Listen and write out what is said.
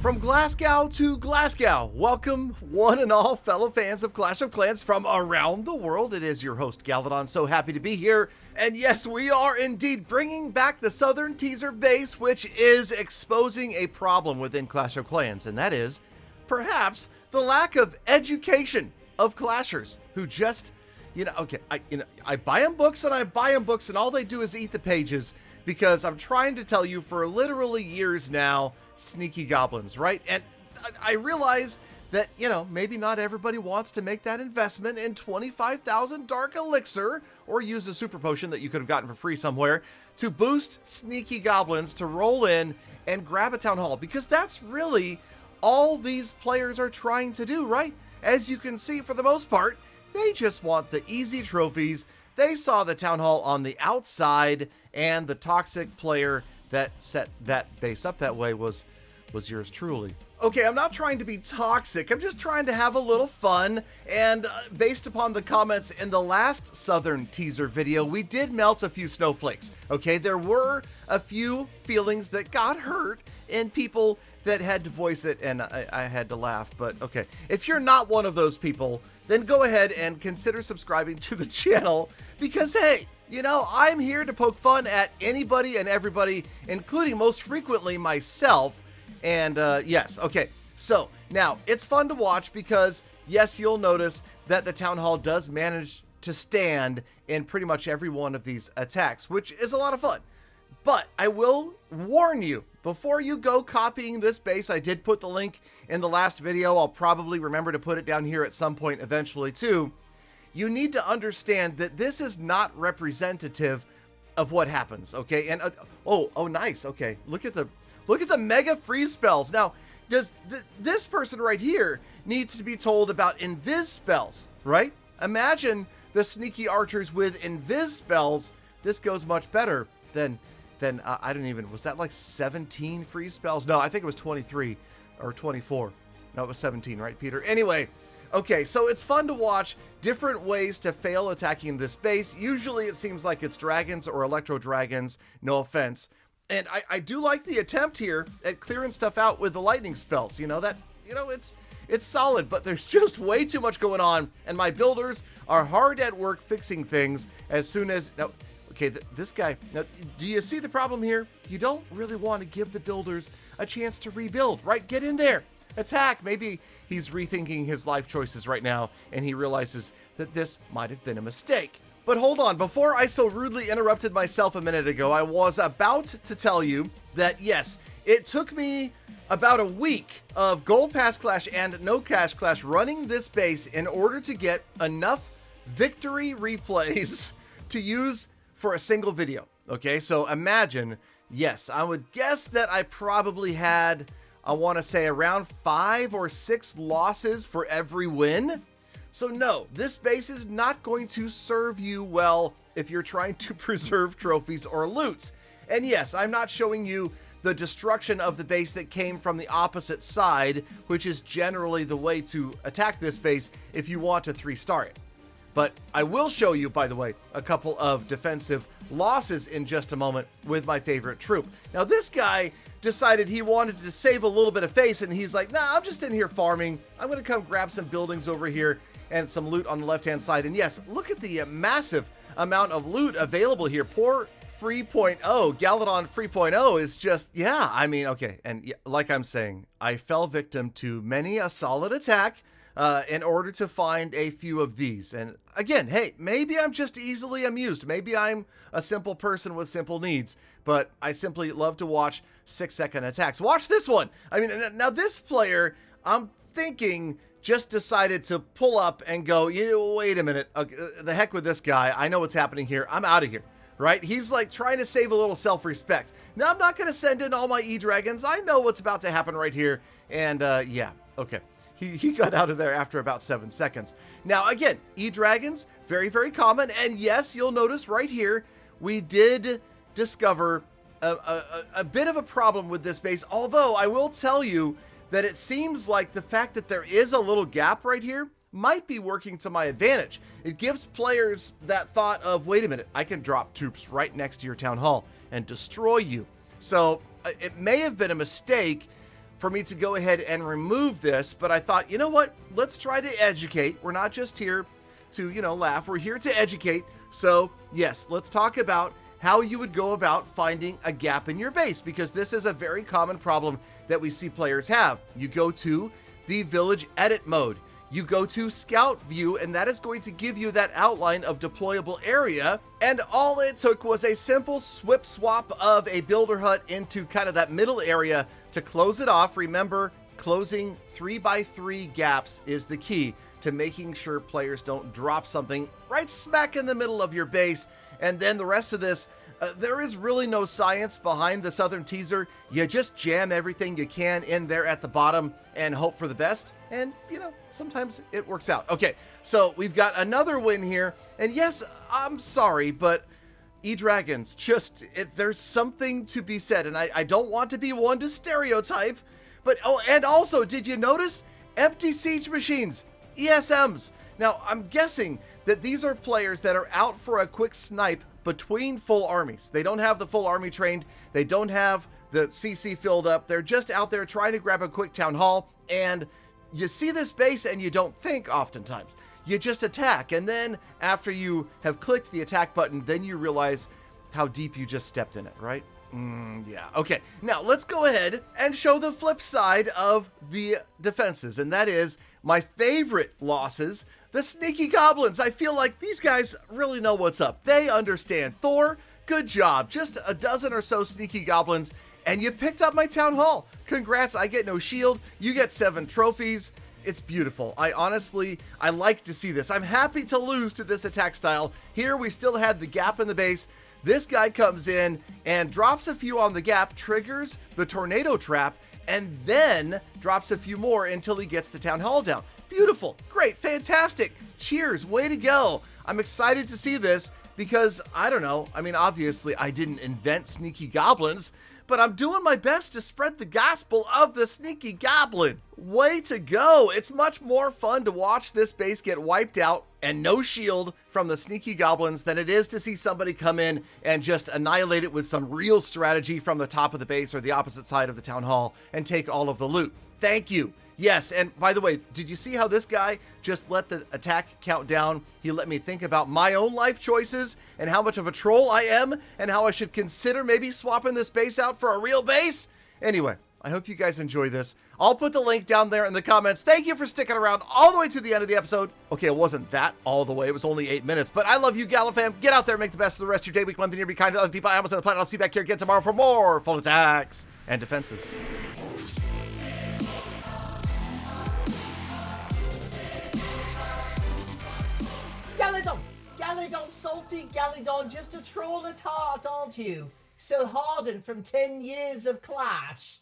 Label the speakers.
Speaker 1: From Glasgow to Glasgow, welcome one and all fellow fans of Clash of Clans from around the world. It is your host Galadon, so happy to be here. And yes, we are indeed bringing back the Southern Teaser base, which is exposing a problem within Clash of Clans, and that is perhaps the lack of education of Clashers who just, I buy them books and all they do is eat the pages because I'm trying to tell you for literally years now, sneaky goblins, right? And I realize that, maybe not everybody wants to make that investment in 25,000 dark elixir or use a super potion that you could have gotten for free somewhere to boost sneaky goblins to roll in and grab a town hall, because that's really all these players are trying to do, right? As you can see, for the most part, they just want the easy trophies. They saw the town hall on the outside, and the toxic player that set that base up that way was yours truly. Okay, I'm not trying to be toxic. I'm just trying to have a little fun. And based upon the comments in the last Southern Teaser video, we did melt a few snowflakes. Okay, there were a few feelings that got hurt and people that had to voice it, and I had to laugh. But okay, if you're not one of those people, then go ahead and consider subscribing to the channel, because hey, I'm here to poke fun at anybody and everybody, including most frequently myself. And yes, okay, so now it's fun to watch because yes, you'll notice that the town hall does manage to stand in pretty much every one of these attacks, which is a lot of fun. But I will warn you, before you go copying this base, I did put the link in the last video. I'll probably remember to put it down here at some point eventually too. You need to understand that this is not representative of what happens, okay? And oh, nice. Okay, look at the mega freeze spells. Now, does this person right here needs to be told about invis spells, right? Imagine the sneaky archers with invis spells. This goes much better than I don't even, was that like 17 freeze spells? No, I think it was 23 or 24. No, it was 17, right, Peter? Anyway, okay, so it's fun to watch different ways to fail attacking this base. Usually it seems like it's dragons or electro dragons, no offense. And I do like the attempt here at clearing stuff out with the lightning spells. It's solid, but there's just way too much going on, and my builders are hard at work fixing things as soon as... Now, okay, this guy... Now, do you see the problem here? You don't really want to give the builders a chance to rebuild, right? Get in there. Attack. Maybe he's rethinking his life choices right now, and he realizes that this might have been a mistake. But hold on, before I so rudely interrupted myself a minute ago, I was about to tell you that yes, it took me about a week of Gold Pass Clash and No Cash Clash running this base in order to get enough victory replays to use for a single video. Okay, so imagine, yes, I would guess that I probably had, I want to say around 5 or 6 losses for every win. So no, this base is not going to serve you well if you're trying to preserve trophies or loot. And yes, I'm not showing you the destruction of the base that came from the opposite side, which is generally the way to attack this base if you want to 3-star it. But I will show you, by the way, a couple of defensive losses in just a moment with my favorite troop. Now this guy decided he wanted to save a little bit of face, and he's like, nah, I'm just in here farming. I'm gonna come grab some buildings over here and some loot on the left-hand side. And yes, look at the massive amount of loot available here. Poor 3.0, Galadon 3.0 is just, yeah, I mean, okay. And yeah, like I'm saying, I fell victim to many a solid attack in order to find a few of these. And again, hey, maybe I'm just easily amused. Maybe I'm a simple person with simple needs, but I simply love to watch 6-second attacks. Watch this one. I mean, now this player, I'm thinking, just decided to pull up and go, wait a minute, the heck with this guy. I know what's happening here. I'm out of here, right? He's like trying to save a little self-respect. Now, I'm not going to send in all my E-Dragons. I know what's about to happen right here. And yeah, okay. He got out of there after about 7 seconds. Now, again, E-Dragons, very, very common. And yes, you'll notice right here, we did discover a bit of a problem with this base. Although, I will tell you that it seems like the fact that there is a little gap right here might be working to my advantage. It gives players that thought of, wait a minute, I can drop troops right next to your town hall and destroy you. So it may have been a mistake for me to go ahead and remove this, but I thought, you know what? Let's try to educate. We're not just here to, laugh. We're here to educate. So yes, let's talk about how you would go about finding a gap in your base, because this is a very common problem that we see players have. You go to the village edit mode. You go to scout view, and that is going to give you that outline of deployable area. And all it took was a simple swip swap of a builder hut into kind of that middle area to close it off. Remember, closing 3x3 gaps is the key to making sure players don't drop something right smack in the middle of your base. And then the rest of this, there is really no science behind the Southern Teaser. You just jam everything you can in there at the bottom and hope for the best. And, sometimes it works out. Okay, so we've got another win here. And yes, I'm sorry, but E-Dragons, there's something to be said. And I don't want to be one to stereotype, but, and also, did you notice? Empty siege machines, ESMs. Now, I'm guessing that these are players that are out for a quick snipe between full armies. They don't have the full army trained. They don't have the CC filled up. They're just out there trying to grab a quick town hall. And you see this base and you don't think oftentimes. You just attack. And then after you have clicked the attack button, then you realize how deep you just stepped in it, right? Yeah. Okay. Now let's go ahead and show the flip side of the defenses. And that is my favorite losses, the sneaky goblins. I feel like these guys really know what's up. They understand. Thor, good job. Just a dozen or so sneaky goblins, and you picked up my town hall. Congrats. I get no shield. You get 7 trophies. It's beautiful. I like to see this. I'm happy to lose to this attack style. Here we still had the gap in the base. This guy comes in and drops a few on the gap, triggers the tornado trap, and then drops a few more until he gets the town hall down. Beautiful, great, fantastic. Cheers, way to go. I'm excited to see this because, I don't know, obviously I didn't invent sneaky goblins, but I'm doing my best to spread the gospel of the sneaky goblin. Way to go. It's much more fun to watch this base get wiped out and no shield from the sneaky goblins than it is to see somebody come in and just annihilate it with some real strategy from the top of the base or the opposite side of the town hall and take all of the loot. Thank you. Yes, and by the way, did you see how this guy just let the attack count down? He let me think about my own life choices and how much of a troll I am and how I should consider maybe swapping this base out for a real base. Anyway, I hope you guys enjoy this. I'll put the link down there in the comments. Thank you for sticking around all the way to the end of the episode. Okay, it wasn't that all the way. It was only 8 minutes, but I love you, Galadon fam. Get out there and make the best of the rest of your day, week, month, and year. Be kind to other people. I almost on the planet. I'll see you back here again tomorrow for more full attacks and defenses.
Speaker 2: Galadon, salty Galadon, just a troll at heart, aren't you? So hardened from 10 years of clash.